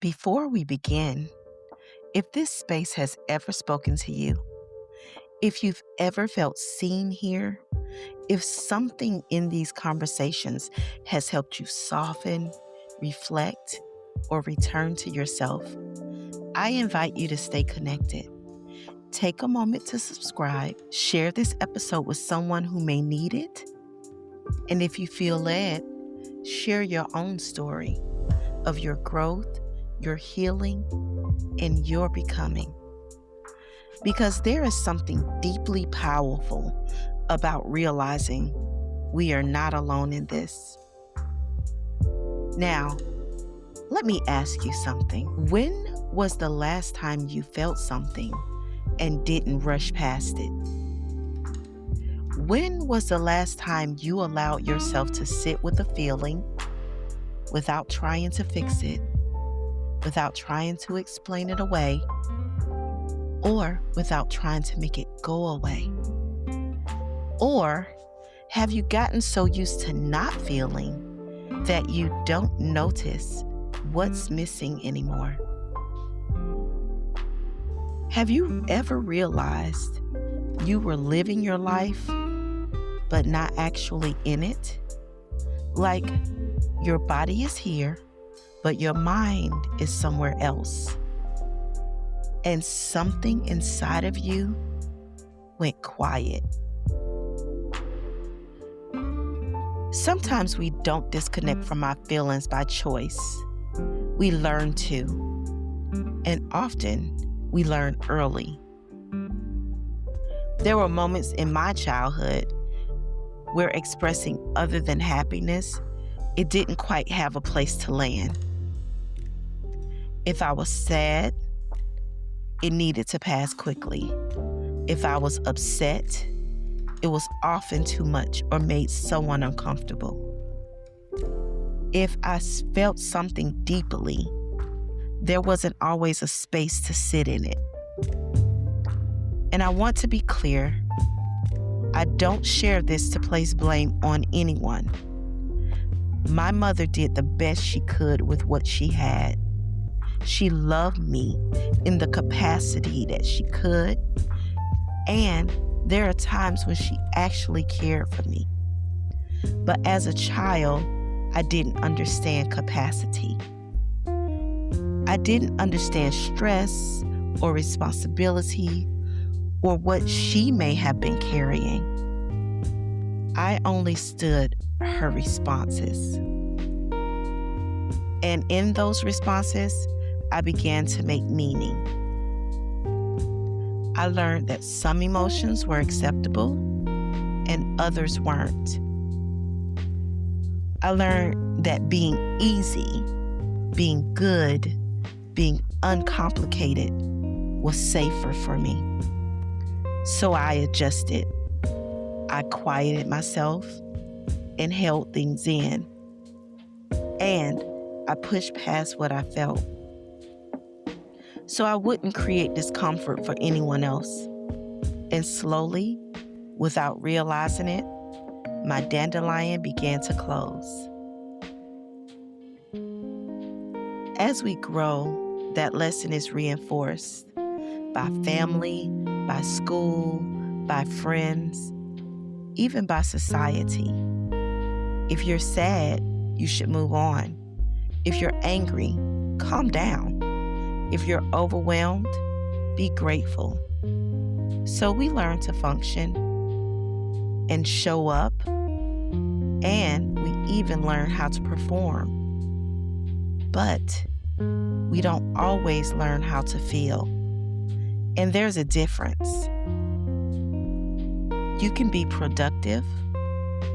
Before we begin, if this space has ever spoken to you, if you've ever felt seen here, if something in these conversations has helped you soften, reflect, or return to yourself, I invite you to stay connected. Take a moment to subscribe, share this episode with someone who may need it, and if you feel led, share your own story of your growth, your healing, and your becoming. Because there is something deeply powerful about realizing we are not alone in this. Now, let me ask you something. When was the last time you felt something and didn't rush past it? When was the last time you allowed yourself to sit with a feeling without trying to fix it, without trying to explain it away, or without trying to make it go away? Or have you gotten so used to not feeling that you don't notice what's missing anymore? Have you ever realized you were living your life, but not actually in it? Like your body is here, but your mind is somewhere else. And something inside of you went quiet. Sometimes we don't disconnect from our feelings by choice. We learn to. And often we learn early. There were moments in my childhood where expressing other than happiness, it didn't quite have a place to land. If I was sad, it needed to pass quickly. If I was upset, it was often too much or made someone uncomfortable. If I felt something deeply, there wasn't always a space to sit in it. And I want to be clear, I don't share this to place blame on anyone. My mother did the best she could with what she had. She loved me in the capacity that she could, and there are times when she actually cared for me. But as a child, I didn't understand capacity. I didn't understand stress or responsibility or what she may have been carrying. I only stood her responses. And in those responses, I began to make meaning. I learned that some emotions were acceptable and others weren't. I learned that being easy, being good, being uncomplicated was safer for me. So I adjusted. I quieted myself and held things in. And I pushed past what I felt, so I wouldn't create discomfort for anyone else. And slowly, without realizing it, my dandelion began to close. As we grow, that lesson is reinforced by family, by school, by friends, even by society. If you're sad, you should move on. If you're angry, calm down. If you're overwhelmed, be grateful. So we learn to function and show up, and we even learn how to perform. But we don't always learn how to feel. And there's a difference. You can be productive,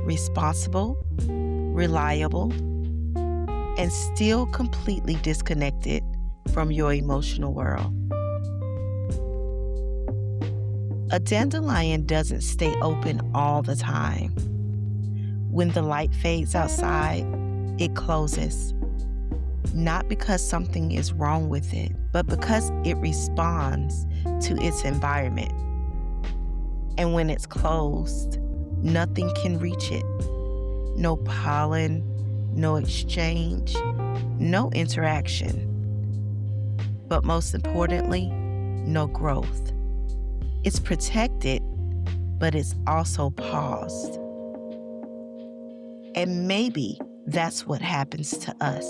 responsible, reliable, and still completely disconnected from your emotional world. A dandelion doesn't stay open all the time. When the light fades outside, it closes. Not because something is wrong with it, but because it responds to its environment. And when it's closed, nothing can reach it. No pollen, no exchange, no interaction. but most importantly, no growth. It's protected, but it's also paused. And maybe that's what happens to us.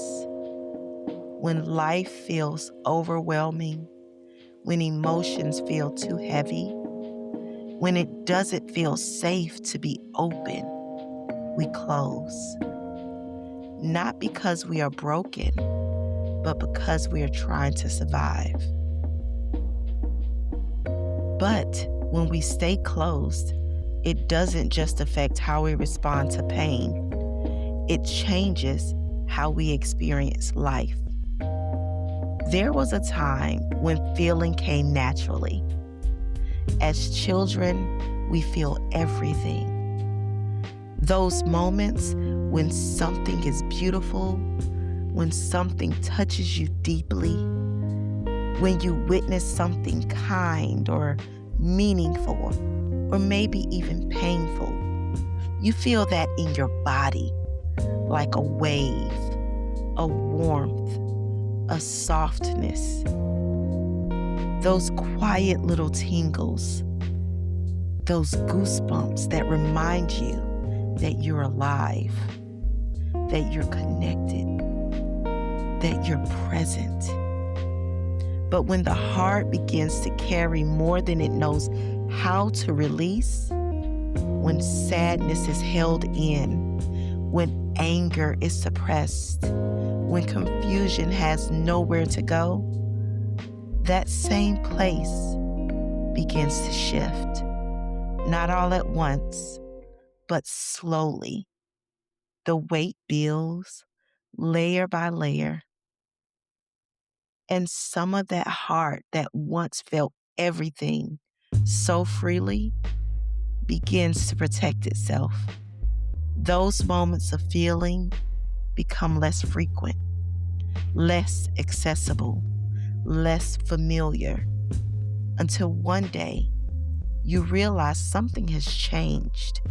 When life feels overwhelming, when emotions feel too heavy, when it doesn't feel safe to be open, we close. Not because we are broken, but because we are trying to survive. But when we stay closed, it doesn't just affect how we respond to pain. It changes how we experience life. There was a time when feeling came naturally. As children, we feel everything. Those moments when something is beautiful, when something touches you deeply, when you witness something kind or meaningful, or maybe even painful. You feel that in your body, like a wave, a warmth, a softness. Those quiet little tingles, those goosebumps that remind you that you're alive, that you're connected, that you're present. But when the heart begins to carry more than it knows how to release, when sadness is held in, when anger is suppressed, when confusion has nowhere to go, that same place begins to shift. Not all at once, but slowly. The weight builds, layer by layer. And some of that heart that once felt everything so freely begins to protect itself. Those moments of feeling become less frequent, less accessible, less familiar, until one day you realize something has changed.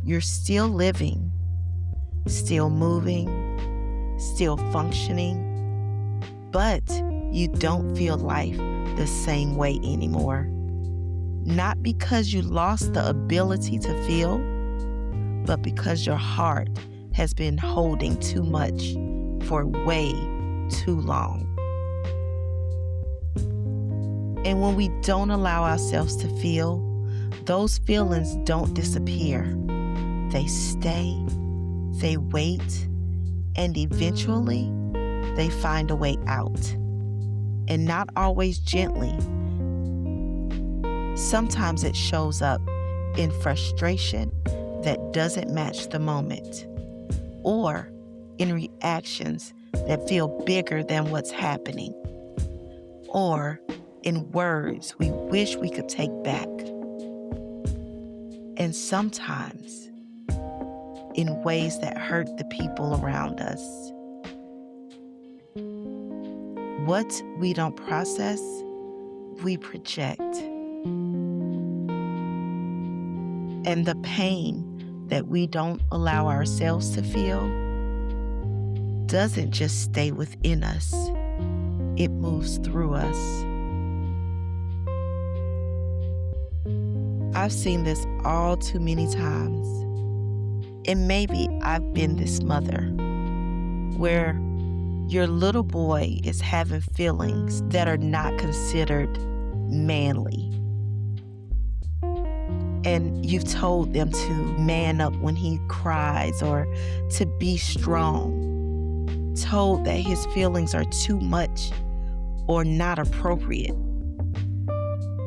You're still living, still moving, still functioning, but you don't feel life the same way anymore. Not because you lost the ability to feel, but because your heart has been holding too much for way too long. And when we don't allow ourselves to feel, those feelings don't disappear. They stay, they wait, and eventually they find a way out. And not always gently. Sometimes it shows up in frustration that doesn't match the moment, or in reactions that feel bigger than what's happening, or in words we wish we could take back, and sometimes in ways that hurt the people around us. What we don't process, we project. And the pain that we don't allow ourselves to feel doesn't just stay within us, it moves through us. I've seen this all too many times. And maybe I've been this mother where your little boy is having feelings that are not considered manly. And you've told them to man up when he cries or to be strong. Told that his feelings are too much or not appropriate.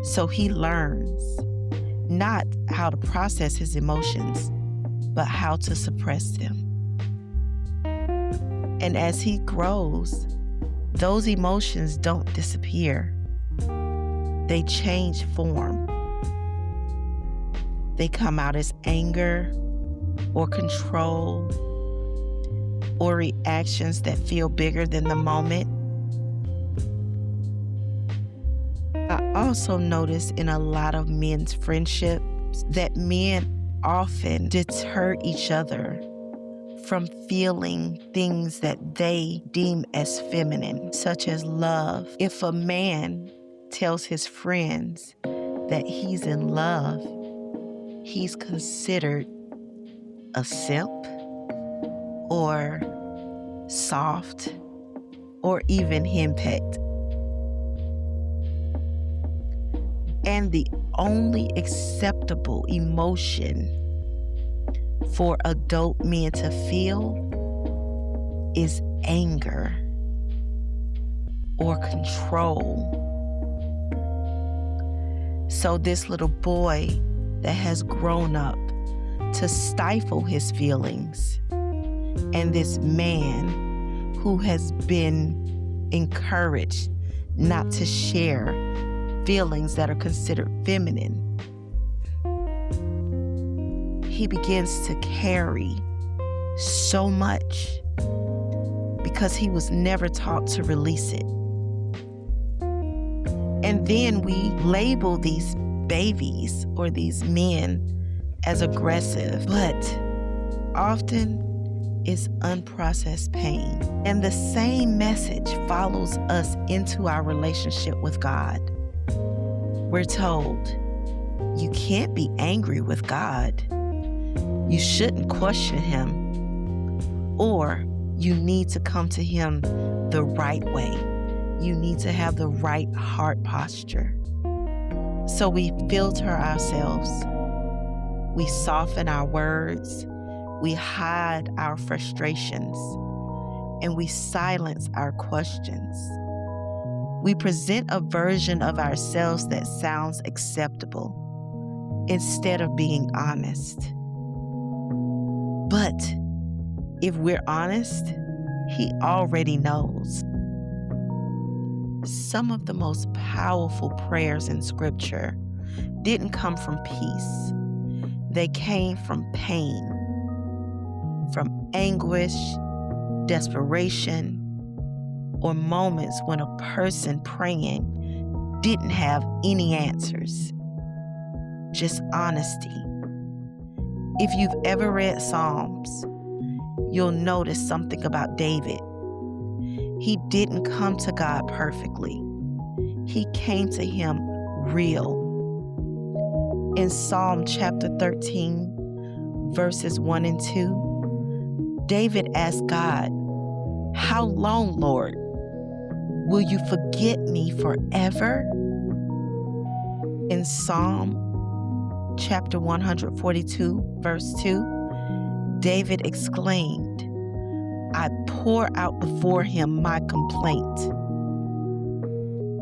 So he learns not how to process his emotions, but how to suppress them. And as he grows, those emotions don't disappear. They change form. They come out as anger or control or reactions that feel bigger than the moment. I also notice in a lot of men's friendships that men often deter each other from feeling things that they deem as feminine, such as love. If a man tells his friends that he's in love, he's considered a simp or soft or even henpecked. And the only acceptable emotion for adult men to feel is anger or control. So this little boy that has grown up to stifle his feelings, and this man who has been encouraged not to share feelings that are considered feminine, he begins to carry so much because he was never taught to release it. And then we label these babies or these men as aggressive, but often it's unprocessed pain. And the same message follows us into our relationship with God. We're told, you can't be angry with God. You shouldn't question him. Or you need to come to him the right way. You need to have the right heart posture. So we filter ourselves. We soften our words. We hide our frustrations. And we silence our questions. We present a version of ourselves that sounds acceptable instead of being honest. But if we're honest, he already knows. Some of the most powerful prayers in Scripture didn't come from peace. They came from pain, from anguish, desperation, or moments when a person praying didn't have any answers, just honesty. If you've ever read Psalms, you'll notice something about David. He didn't come to God perfectly. He came to him real. In Psalm chapter 13, verses 1 and 2, David asked God, "How long, Lord? Will you forget me forever?" In Psalm chapter 142, verse 2, David exclaimed, "I pour out before him my complaint."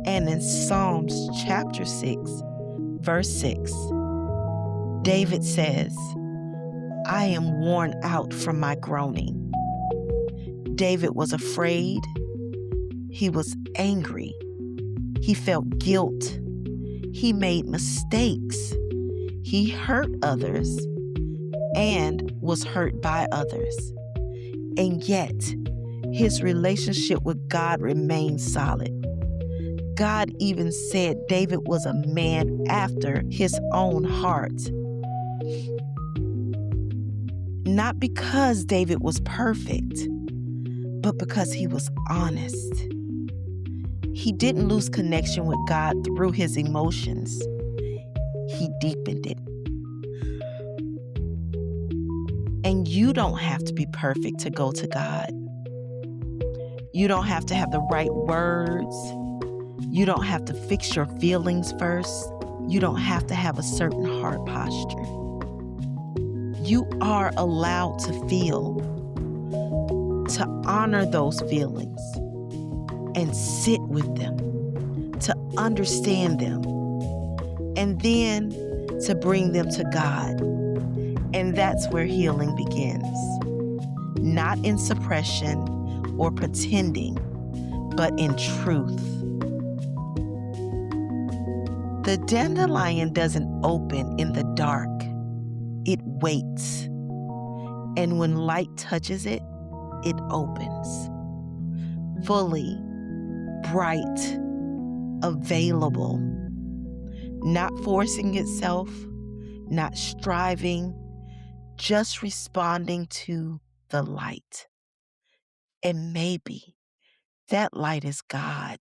And in Psalms chapter 6, verse 6, David says, "I am worn out from my groaning." David was afraid. He was angry. He felt guilt. He made mistakes. He hurt others and was hurt by others. And yet, his relationship with God remained solid. God even said David was a man after his own heart. Not because David was perfect, but because he was honest. He didn't lose connection with God through his emotions. He deepened it. And you don't have to be perfect to go to God. You don't have to have the right words. You don't have to fix your feelings first. You don't have to have a certain heart posture. You are allowed to feel, to honor those feelings, and sit with them, to understand them, and then to bring them to God. And that's where healing begins. Not in suppression or pretending, but in truth. The dandelion doesn't open in the dark. It waits. And when light touches it, it opens. Fully, bright, available. Not forcing itself, not striving, just responding to the light. And maybe that light is God.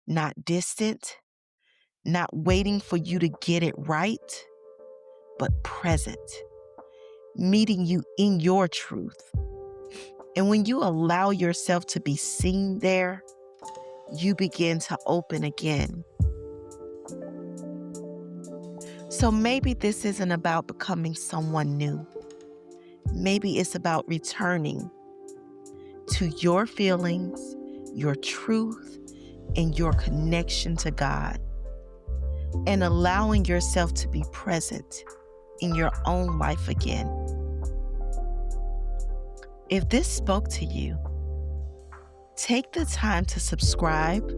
Not distant, not waiting for you to get it right, but present, meeting you in your truth. And when you allow yourself to be seen there, you begin to open again. So maybe this isn't about becoming someone new. Maybe it's about returning to your feelings, your truth, and your connection to God, and allowing yourself to be present in your own life again. If this spoke to you, take the time to subscribe,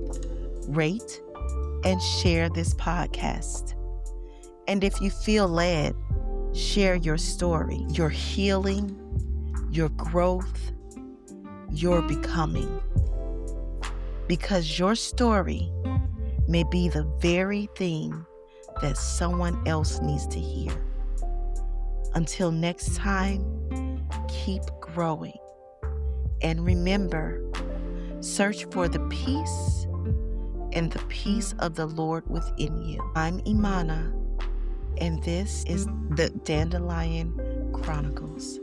rate, and share this podcast. And if you feel led, share your story, your healing, your growth, your becoming. Because your story may be the very thing that someone else needs to hear. Until next time, keep growing. And remember, search for the peace and the peace of the Lord within you. I'm Imana, and this is the Dandelion Chronicles.